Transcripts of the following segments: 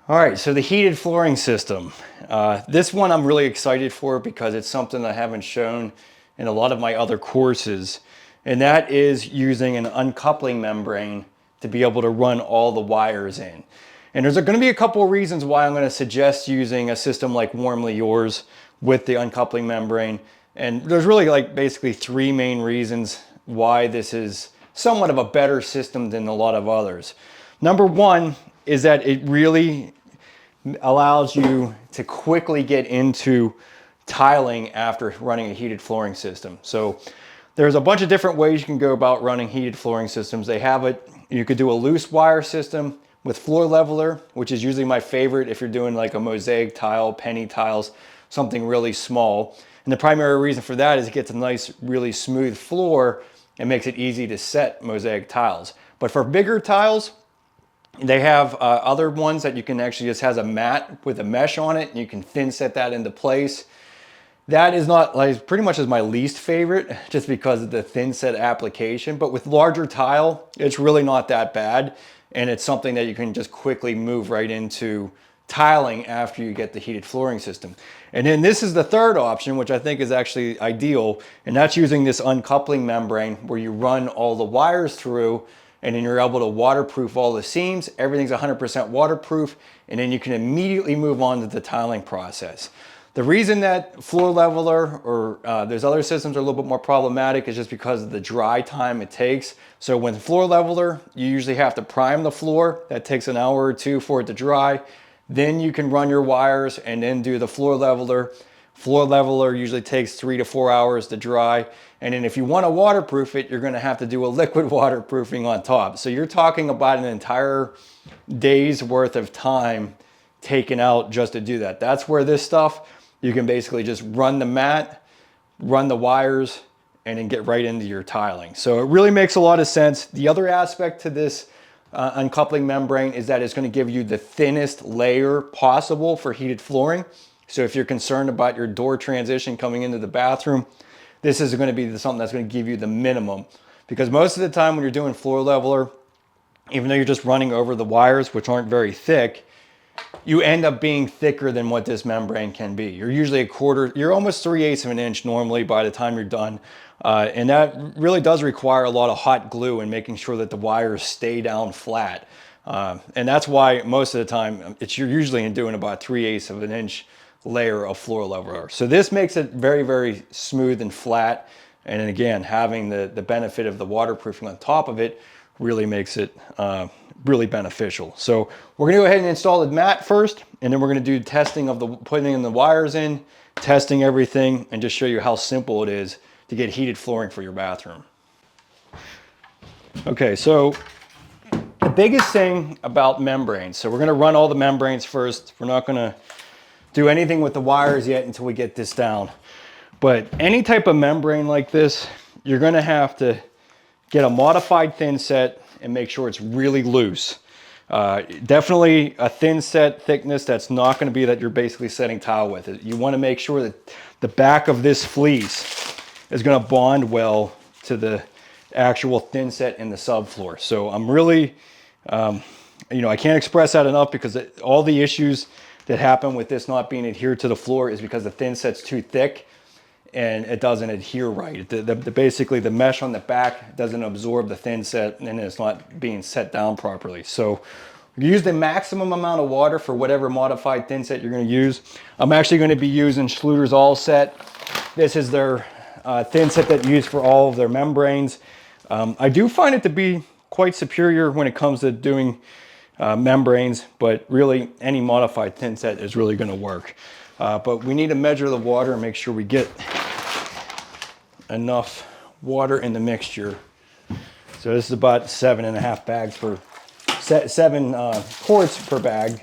All right, so the heated flooring system. This one I'm really excited for because it's something I haven't shown in a lot of my other courses, and that is using an uncoupling membrane to be able to run all the wires in. And there's going to be a couple of reasons why I'm going to suggest using a system like Warmlyyours with the uncoupling membrane. And there's really like basically three main reasons why this is somewhat of a better system than a lot of others. Number one is that it really allows you to quickly get into tiling after running a heated flooring system. So there's a bunch of different ways you can go about running heated flooring systems. They have it, you could do a loose wire system with floor leveler, which is usually my favorite if you're doing like a mosaic tile, penny tiles, something really small. And the primary reason for that is it gets a nice, really smooth floor and makes it easy to set mosaic tiles. But for bigger tiles, they have other ones that you can actually just has a mat with a mesh on it and you can thin set that into place. That is not like pretty much is my least favorite just because of the thin set application, but with larger tile, it's really not that bad. And it's something that you can just quickly move right into tiling after you get the heated flooring system. And then this is the third option, which I think is actually ideal. And that's using this uncoupling membrane where you run all the wires through and then you're able to waterproof all the seams. Everything's 100% waterproof, and then you can immediately move on to the tiling process. The reason that floor leveler or there's other systems are a little bit more problematic is just because of the dry time it takes. So when floor leveler, you usually have to prime the floor. That takes an hour or two for it to dry. Then you can run your wires and then do the floor leveler. Floor leveler usually takes 3 to 4 hours to dry. And then if you want to waterproof it, you're going to have to do a liquid waterproofing on top. So you're talking about an entire day's worth of time taken out just to do that. That's where this stuff, you can basically just run the mat, run the wires, and then get right into your tiling. So it really makes a lot of sense. The other aspect to this uncoupling membrane is that it's going to give you the thinnest layer possible for heated flooring. So if you're concerned about your door transition coming into the bathroom, this is going to be something that's going to give you the minimum. Because most of the time when you're doing floor leveler, even though you're just running over the wires, which aren't very thick, you end up being thicker than what this membrane can be. You're usually you're almost 3/8 of an inch normally by the time you're done. And that really does require a lot of hot glue and making sure that the wires stay down flat. And that's why most of the time you're usually doing about 3/8 of an inch layer of floor leveler. So this makes it very, very smooth and flat. And then again, having the benefit of the waterproofing on top of it really makes it really beneficial. So we're gonna go ahead and install the mat first, and then we're gonna do testing of putting in the wires in, testing everything, and just show you how simple it is to get heated flooring for your bathroom. Okay, so the biggest thing about membranes, so we're gonna run all the membranes first. We're not gonna do anything with the wires yet until we get this down. But any type of membrane like this, you're gonna have to get a modified thin set and make sure it's really loose. Definitely a thin set thickness that's not gonna be that you're basically setting tile with it. You wanna make sure that the back of this fleece is gonna bond well to the actual thin set in the subfloor. So I'm really, I can't express that enough because all the issues that happen with this not being adhered to the floor is because the thin set's too thick and it doesn't adhere right. Basically the mesh on the back doesn't absorb the thin set and it's not being set down properly. So use the maximum amount of water for whatever modified thin set you're going to use. I'm actually going to be using Schluter's All Set. This is their thin set that you use for all of their membranes. I do find it to be quite superior when it comes to doing membranes, but really any modified thin set is really going to work. But we need to measure the water and make sure we get enough water in the mixture. So this is about 7.5 bags per, 7 quarts per bag.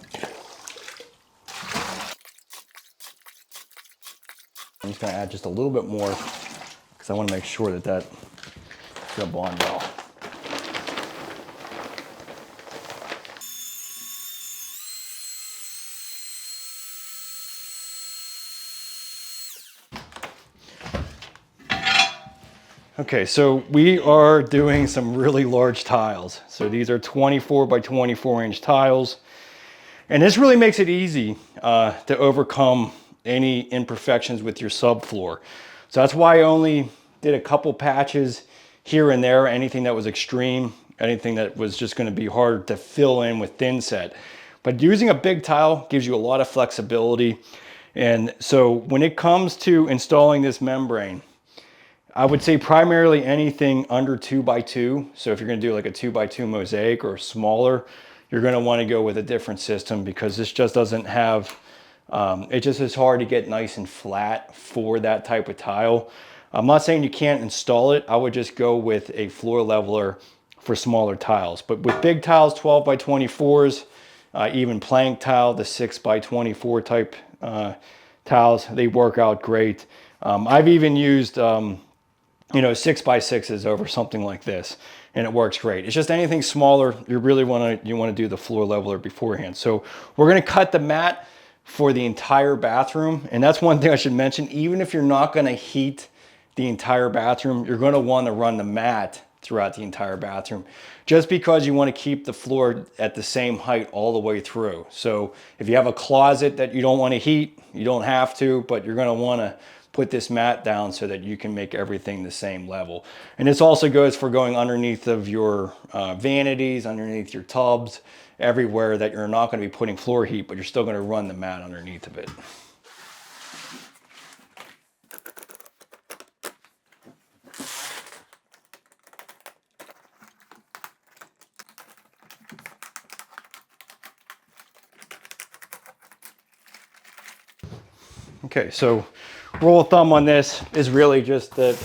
I'm just going to add just a little bit more because I want to make sure that that's going to bond well. Okay, so we are doing some really large tiles. So these are 24 by 24 inch tiles. And this really makes it easy to overcome any imperfections with your subfloor. So that's why I only did a couple patches here and there, anything that was extreme, anything that was just going to be hard to fill in with Thinset. But using a big tile gives you a lot of flexibility. And so when it comes to installing this membrane, I would say primarily anything under 2x2. So if you're going to do like a 2x2 mosaic or smaller, you're going to want to go with a different system, because this just doesn't have, it just is hard to get nice and flat for that type of tile. I'm not saying you can't install it. I would just go with a floor leveler for smaller tiles. But with big tiles, 12x24s, even plank tile, the 6x24 type tiles, they work out great. I've even used, 6x6s over something like this, and it works great. It's just anything smaller, you really want to do the floor leveler beforehand. So we're going to cut the mat for the entire bathroom, and that's one thing I should mention. Even if you're not going to heat the entire bathroom, you're going to want to run the mat throughout the entire bathroom, just because you want to keep the floor at the same height all the way through. So if you have a closet that you don't want to heat, you don't have to, but you're going to want to put this mat down so that you can make everything the same level. And this also goes for going underneath of your vanities, underneath your tubs, everywhere that you're not going to be putting floor heat, but you're still going to run the mat underneath of it. Okay, so rule of thumb on this is really just to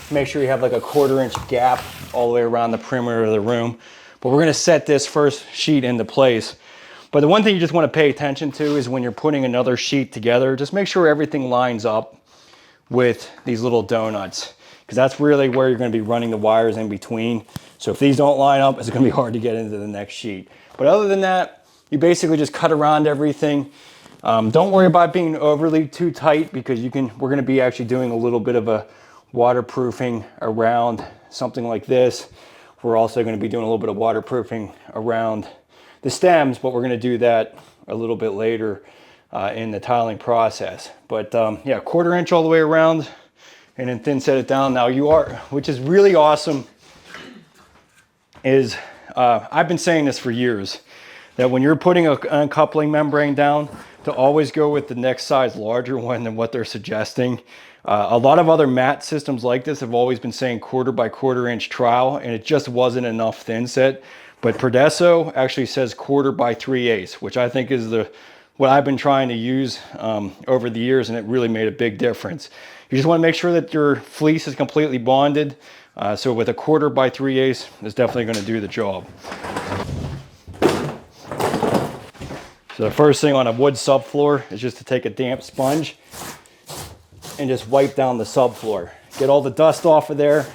make sure you have like a 1/4 inch gap all the way around the perimeter of the room. But we're gonna set this first sheet into place. But the one thing you just wanna pay attention to is when you're putting another sheet together, just make sure everything lines up with these little donuts, because that's really where you're gonna be running the wires in between. So if these don't line up, it's gonna be hard to get into the next sheet. But other than that, you basically just cut around everything. Don't worry about being overly too tight, because we're going to be actually doing a little bit of a waterproofing around something like this. We're also going to be doing a little bit of waterproofing around the stems, but we're going to do that a little bit later in the tiling process. But yeah, 1/4 inch all the way around, and then thin set it down. Now which is really awesome, is I've been saying this for years, that when you're putting an uncoupling membrane down, to always go with the next size larger one than what they're suggesting. A lot of other mat systems like this have always been saying 1/4 inch trowel, and it just wasn't enough thin set. But Prodeso actually says 1/4 which I think is what I've been trying to use over the years, and it really made a big difference. You just want to make sure that your fleece is completely bonded. So with a 1/4 it's definitely going to do the job. So the first thing on a wood subfloor is just to take a damp sponge and just wipe down the subfloor. Get all the dust off of there.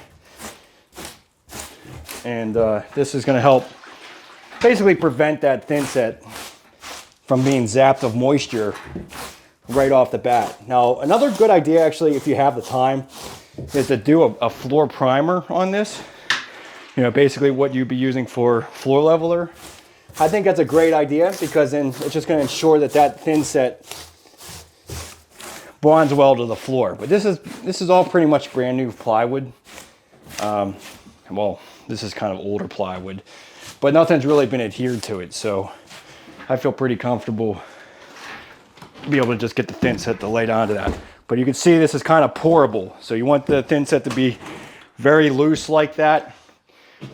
And this is going to help basically prevent that Thinset from being zapped of moisture right off the bat. Now, another good idea, actually, if you have the time, is to do a floor primer on this. Basically what you'd be using for floor leveler. I think that's a great idea, because then it's just going to ensure that Thinset bonds well to the floor. But this is all pretty much brand new plywood. Well, this is kind of older plywood, but nothing's really been adhered to it, so I feel pretty comfortable be able to just get the Thinset to lay down to that. But you can see this is kind of pourable, so you want the Thinset to be very loose like that.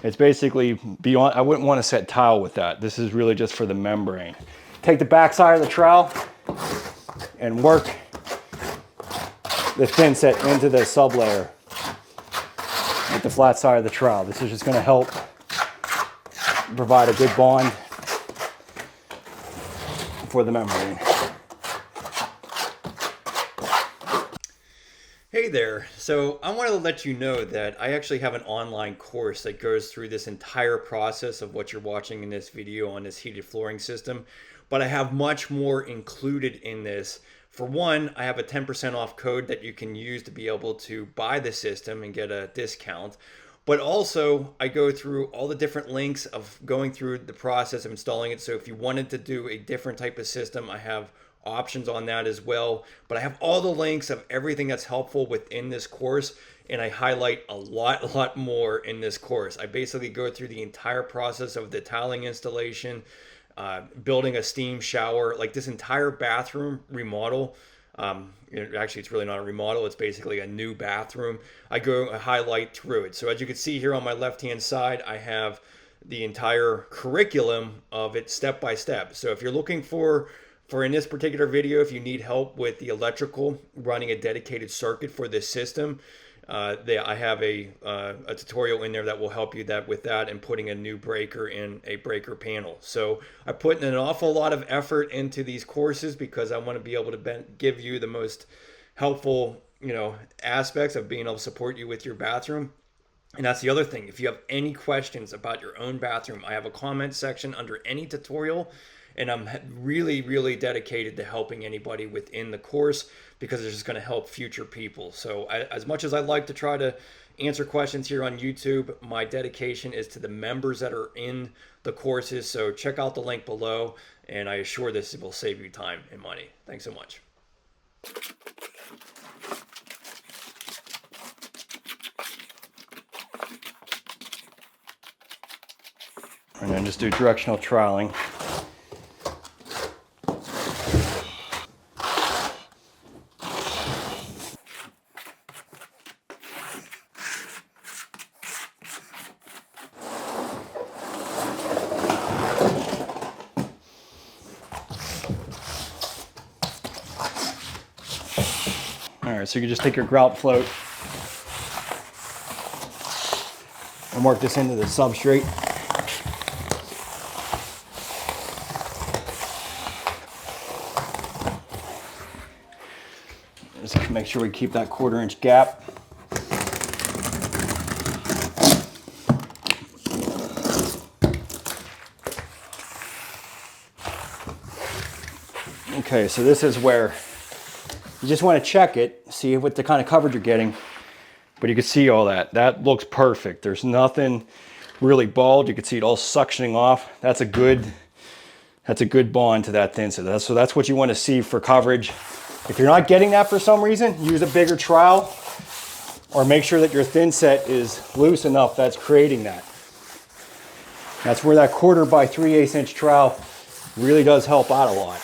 It's basically beyond, I wouldn't want to set tile with that. This is really just for the membrane. Take the back side of the trowel and work the Thinset into the sublayer with the flat side of the trowel. This is just going to help provide a good bond for the membrane. Hey there, so I want to let you know that I actually have an online course that goes through this entire process of what you're watching in this video on this heated flooring system, but I have much more included in this. For one, I have a 10% off code that you can use to be able to buy the system and get a discount. But also I go through all the different links of going through the process of installing it. So if you wanted to do a different type of system, I have options on that as well. But I have all the links of everything that's helpful within this course, and I highlight a lot more in this course. I basically go through the entire process of the tiling installation, building a steam shower, like this entire bathroom remodel. Actually, it's really not a remodel. It's basically a new bathroom. I highlight through it. So as you can see here on my left-hand side, I have the entire curriculum of it step by step. So if you're looking for in this particular video, if you need help with the electrical, running a dedicated circuit for this system, I have a tutorial in there that will help you with that and putting a new breaker in a breaker panel. So I put an awful lot of effort into these courses because I want to be able to give you the most helpful, aspects of being able to support you with your bathroom. And that's the other thing. If you have any questions about your own bathroom, I have a comment section under any tutorial, and I'm really dedicated to helping anybody within the course because it's just going to help future people. So as much as I like to try to answer questions here on YouTube, my dedication is to the members that are in the courses. So check out the link below, and I assure this will save you time and money. Thanks so much. And then just do directional troweling. All right, so you can just take your grout float and work this into the substrate. Just make sure we keep that 1/4 inch gap. Okay, so this is where you just want to check it, see what the kind of coverage you're getting. But you can see all that. That looks perfect. There's nothing really bald. You can see it all suctioning off. That's a good bond to that thinset. So that's what you want to see for coverage. If you're not getting that for some reason, use a bigger trowel or make sure that your thinset is loose enough that's creating that. That's where that 1/4 by 3/8 inch trowel really does help out a lot.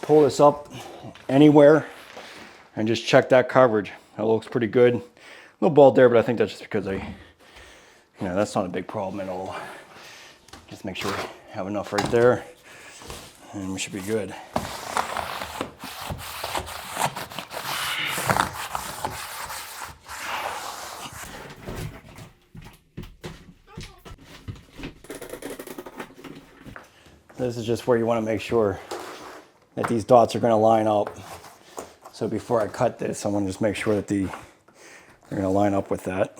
Pull this up anywhere and just check that coverage. That looks pretty good. A little bald there, but I think that's just because that's not a big problem at all. Just make sure we have enough right there and we should be good. This is just where you want to make sure that these dots are going to line up. So before I cut this, I want to just make sure that they're going to line up with that.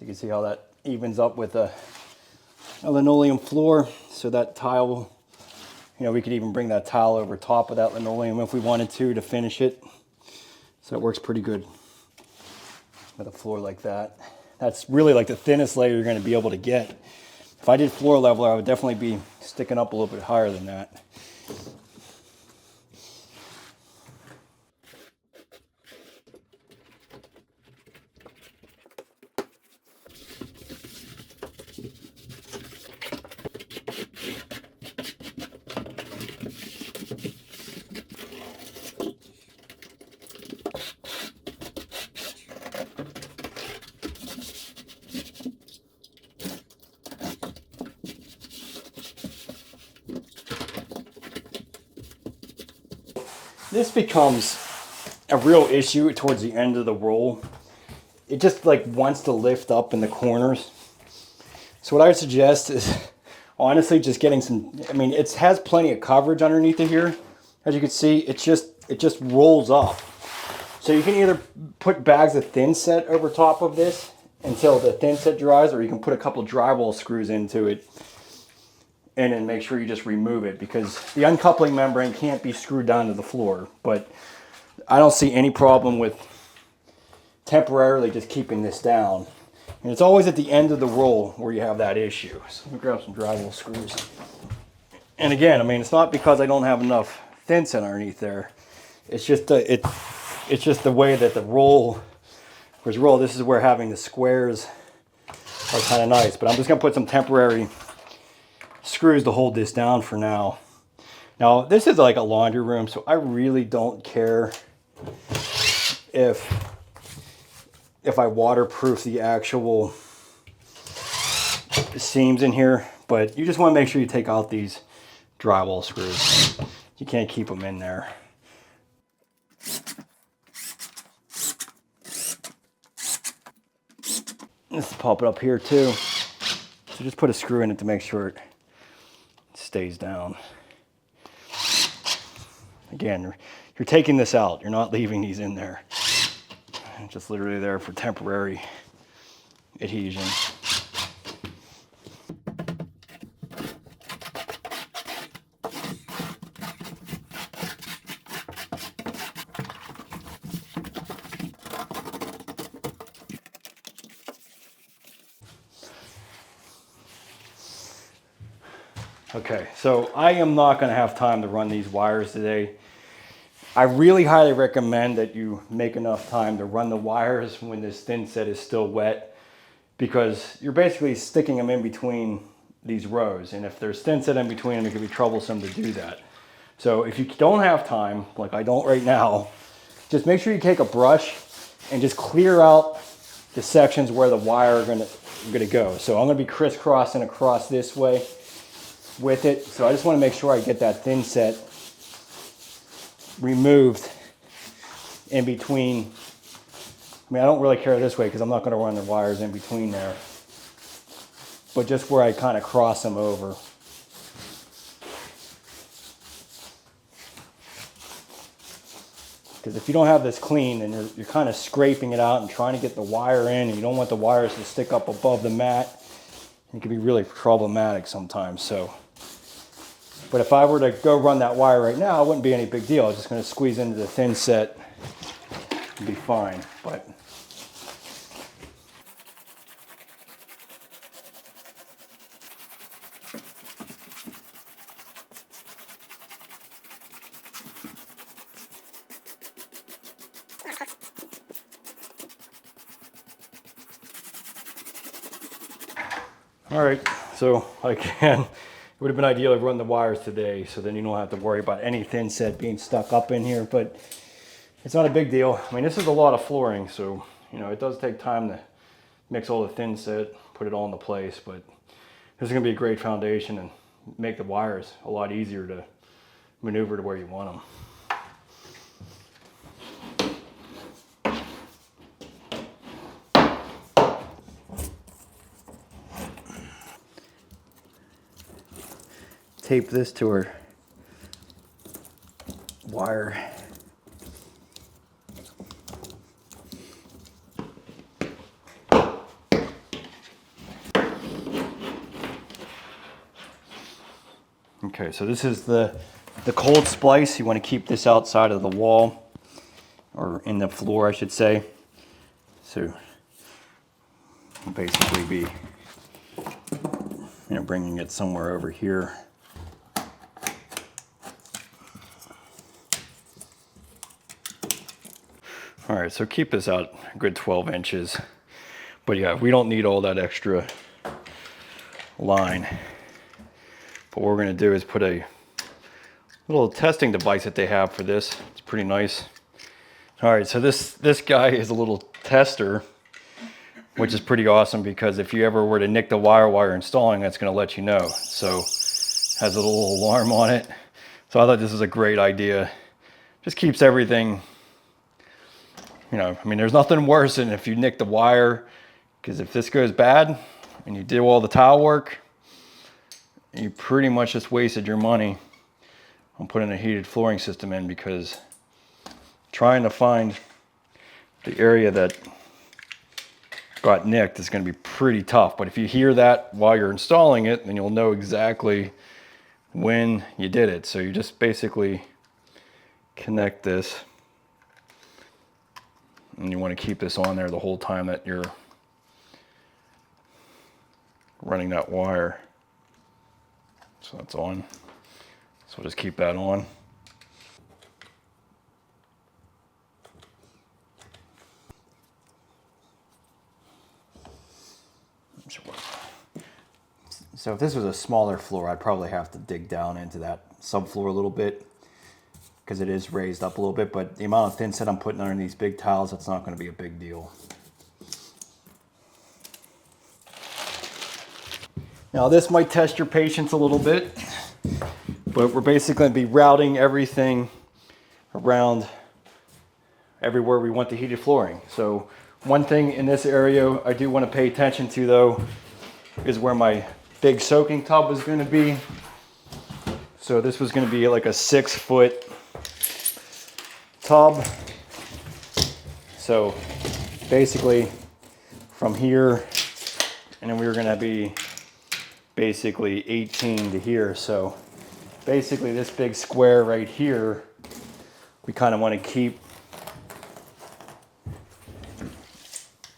So you can see how that evens up with a linoleum floor. So that tile, you know, we could even bring that tile over top of that linoleum if we wanted to finish it. So it works pretty good with a floor like that. That's really like the thinnest layer you're going to be able to get. If I did floor level, I would definitely be sticking up a little bit higher than that. This becomes a real issue towards the end of the roll. It just like wants to lift up in the corners. So what I would suggest is honestly just getting some, I mean, it has plenty of coverage underneath it here. As you can see, it just rolls up. So you can either put bags of Thinset over top of this until the Thinset dries, or you can put a couple drywall screws into it and then make sure you just remove it, because the uncoupling membrane can't be screwed down to the floor. But I don't see any problem with temporarily just keeping this down. And it's always at the end of the roll where you have that issue. So let me grab some drywall screws. And again, I mean, it's not because I don't have enough Thinset underneath there. It's just it's just the way that the roll, this is where having the squares are kind of nice. But I'm just gonna put some temporary screws to hold this down for now. Now this is like a laundry room, so I really don't care if I waterproof the actual seams in here, but you just want to make sure you take out these drywall screws. You can't keep them in there. Let's pop it up here too. So just put a screw in it to make sure it stays down. Again, you're taking this out. You're not leaving these in there. It's just literally there for temporary adhesion. Okay, so I am not going to have time to run these wires today. I really highly recommend that you make enough time to run the wires when this Thinset is still wet, because you're basically sticking them in between these rows. And if there's Thinset in between them, it can be troublesome to do that. So if you don't have time, like I don't right now, just make sure you take a brush and just clear out the sections where the wire are gonna go. So I'm gonna be crisscrossing across this way with it. So I just want to make sure I get that Thinset removed in between. I mean, I don't really care this way because I'm not going to run the wires in between there, but just where I kind of cross them over. Because if you don't have this clean, then you're kind of scraping it out and trying to get the wire in, and you don't want the wires to stick up above the mat. It can be really problematic sometimes. So, but if I were to go run that wire right now, it wouldn't be any big deal. I was just going to squeeze into the Thinset and be fine. But all right, so again, it would have been ideal to run the wires today, so then you don't have to worry about any Thinset being stuck up in here, but it's not a big deal. I mean, this is a lot of flooring, so, you know, it does take time to mix all the Thinset, put it all into place, but this is gonna be a great foundation and make the wires a lot easier to maneuver to where you want them. Tape this to her wire. Okay, so this is the cold splice. You want to keep this outside of the wall, or in the floor, I should say. So we'll basically be, bringing it somewhere over here. All right, so keep this out a good 12 inches. But yeah, we don't need all that extra line. But what we're gonna do is put a little testing device that they have for this. It's pretty nice. All right, so this guy is a little tester, which is pretty awesome because if you ever were to nick the wire while you're installing, that's gonna let you know. So has a little alarm on it. So I thought this was a great idea. Just keeps everything, there's nothing worse than if you nick the wire, because if this goes bad and you do all the tile work, you pretty much just wasted your money on putting a heated flooring system in, because trying to find the area that got nicked is going to be pretty tough. But if you hear that while you're installing it, then you'll know exactly when you did it. So you just basically connect this, and you want to keep this on there the whole time that you're running that wire. So that's on. So we'll just keep that on. So if this was a smaller floor, I'd probably have to dig down into that subfloor a little bit, because it is raised up a little bit, but the amount of thinset I'm putting under these big tiles, that's not going to be a big deal. Now this might test your patience a little bit, but we're basically going to be routing everything around everywhere we want the heated flooring. So one thing in this area I do want to pay attention to, though, is where my big soaking tub is going to be. So this was going to be like a 6-foot tub. So basically from here, and then we were going to be basically 18 to here. So basically this big square right here, we kind of want to keep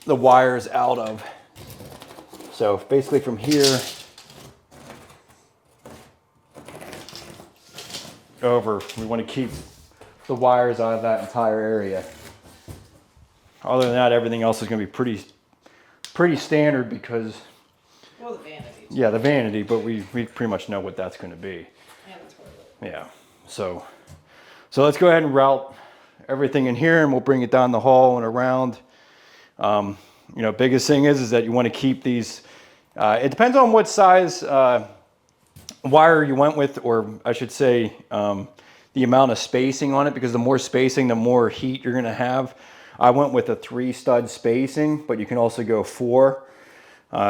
the wires out of. So basically from here over, we want to keep the wires out of that entire area. Other than that, everything else is going to be pretty standard, because, well, the vanity. Yeah, the vanity, but we pretty much know what that's going to be. And the toilet. Yeah. So let's go ahead and route everything in here, and we'll bring it down the hall and around. Biggest thing is that you want to keep these. It depends on what size wire you went with, or I should say, the amount of spacing on it, because the more spacing, the more heat you're going to have. I went with a 3-stud spacing, but you can also go 4.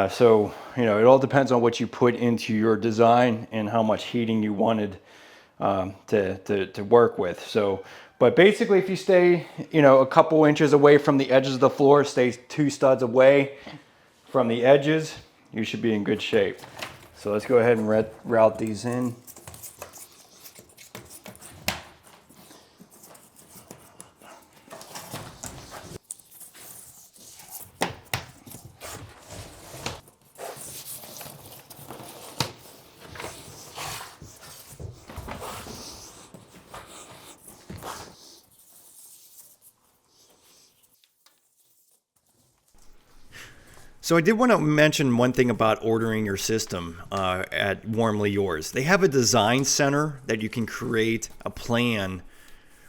So it all depends on what you put into your design and how much heating you wanted to work with. So, but basically, if you stay a couple inches away from the edges of the floor, stay 2 studs away from the edges, you should be in good shape. So let's go ahead and route these in. So I did want to mention one thing about ordering your system at Warmlyyours. They have a design center that you can create a plan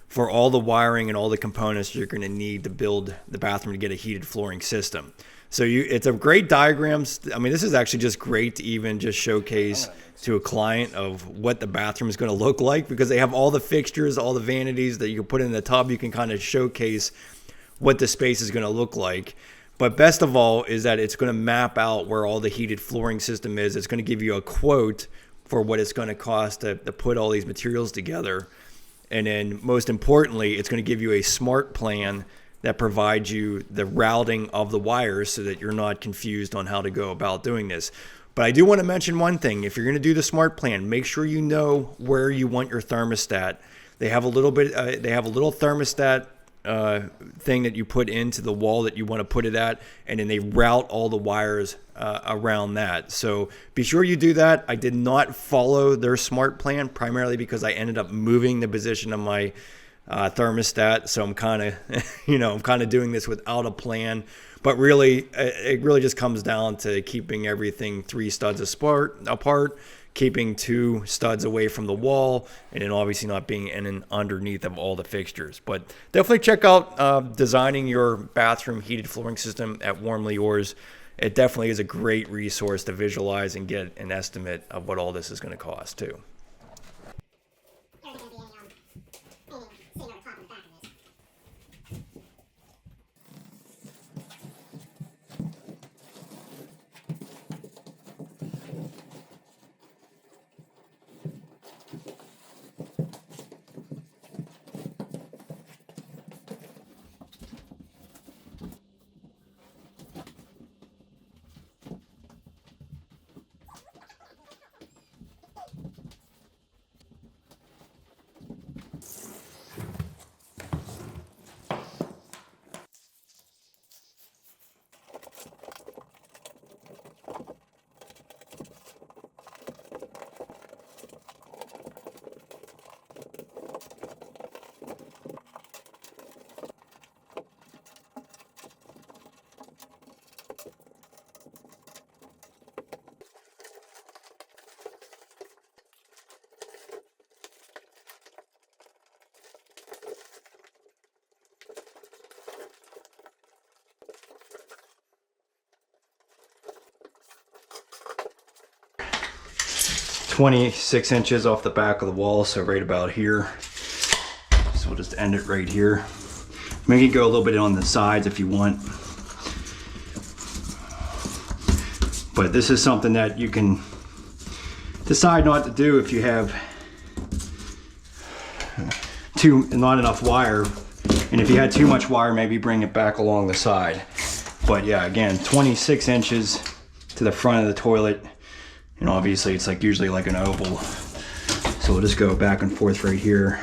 for all the wiring and all the components you're going to need to build the bathroom to get a heated flooring system. So it's a great diagrams. I mean, this is actually just great to even just showcase to a client of what the bathroom is going to look like, because they have all the fixtures, all the vanities that you can put in the tub. You can kind of showcase what the space is going to look like. But best of all is that it's going to map out where all the heated flooring system is. It's going to give you a quote for what it's going to cost to put all these materials together. And then most importantly, it's going to give you a smart plan that provides you the routing of the wires so that you're not confused on how to go about doing this. But I do want to mention one thing. If you're going to do the smart plan, make sure you know where you want your thermostat. They have a little thermostat thing that you put into the wall that you want to put it at, and then they route all the wires around that. So be sure you do that. I did not follow their smart plan, primarily because I ended up moving the position of my thermostat. So I'm kind of doing this without a plan. But really, it really just comes down to keeping everything 3 studs apart, keeping 2 studs away from the wall, and then obviously not being in and underneath of all the fixtures. But definitely check out designing your bathroom heated flooring system at Warmlyyours. It definitely is a great resource to visualize and get an estimate of what all this is going to cost too. 26 inches off the back of the wall, so right about here. So we'll just end it right here. Make it go a little bit on the sides if you want. But this is something that you can decide not to do if you have not enough wire. And if you had too much wire, maybe bring it back along the side. But yeah, again, 26 inches to the front of the toilet. And obviously it's usually like an oval. So we'll just go back and forth right here.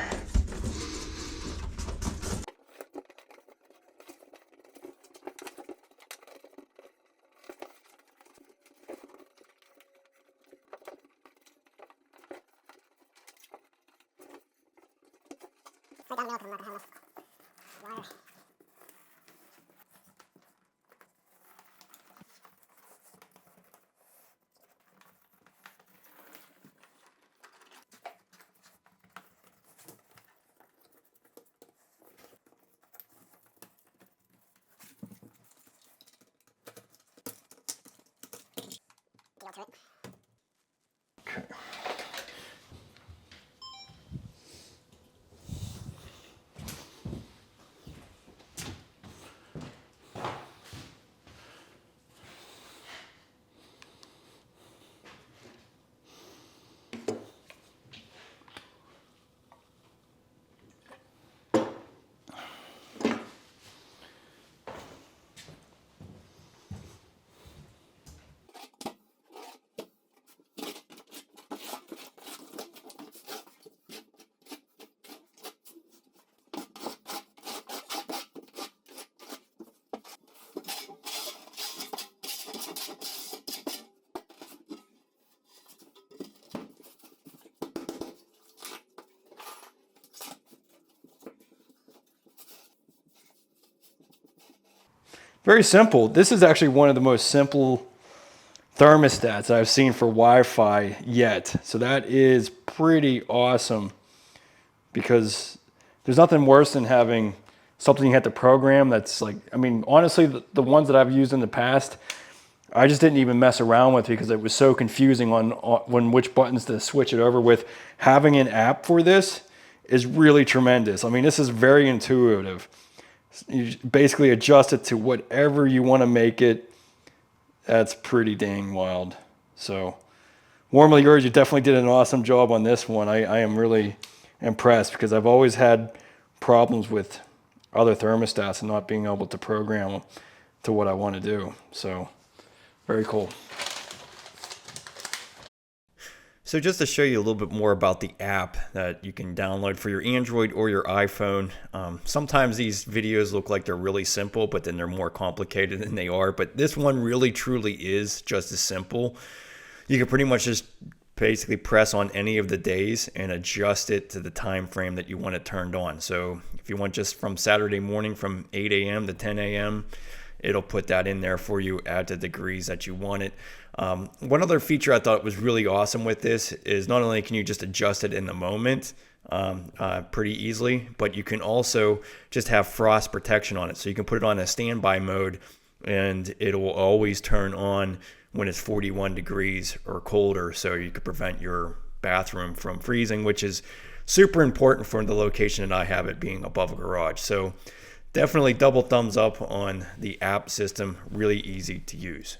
Okay. Very simple. This is actually one of the most simple thermostats I've seen for Wi-Fi yet. So that is pretty awesome, because there's nothing worse than having something you have to program that's like, I mean, honestly, the ones that I've used in the past, I just didn't even mess around with because it was so confusing on which buttons to switch it over with. Having an app for this is really tremendous. I mean, this is very intuitive. You basically adjust it to whatever you want to make it. That's pretty dang wild. So Warmlyyours, you definitely did an awesome job on this one. I am really impressed, because I've always had problems with other thermostats and not being able to program them to what I want to do. So very cool. So just to show you a little bit more about the app that you can download for your Android or your iPhone. Sometimes these videos look like they're really simple, but then they're more complicated than they are. But this one really truly is just as simple. You can pretty much just basically press on any of the days and adjust it to the time frame that you want it turned on. So if you want just from Saturday morning from 8 a.m. to 10 a.m., it'll put that in there for you at the degrees that you want it. One other feature I thought was really awesome with this is not only can you just adjust it in the moment pretty easily, but you can also just have frost protection on it. So you can put it on a standby mode and it will always turn on when it's 41 degrees or colder, so you could prevent your bathroom from freezing, which is super important for the location that I have it being above a garage. So definitely double thumbs up on the app system, really easy to use.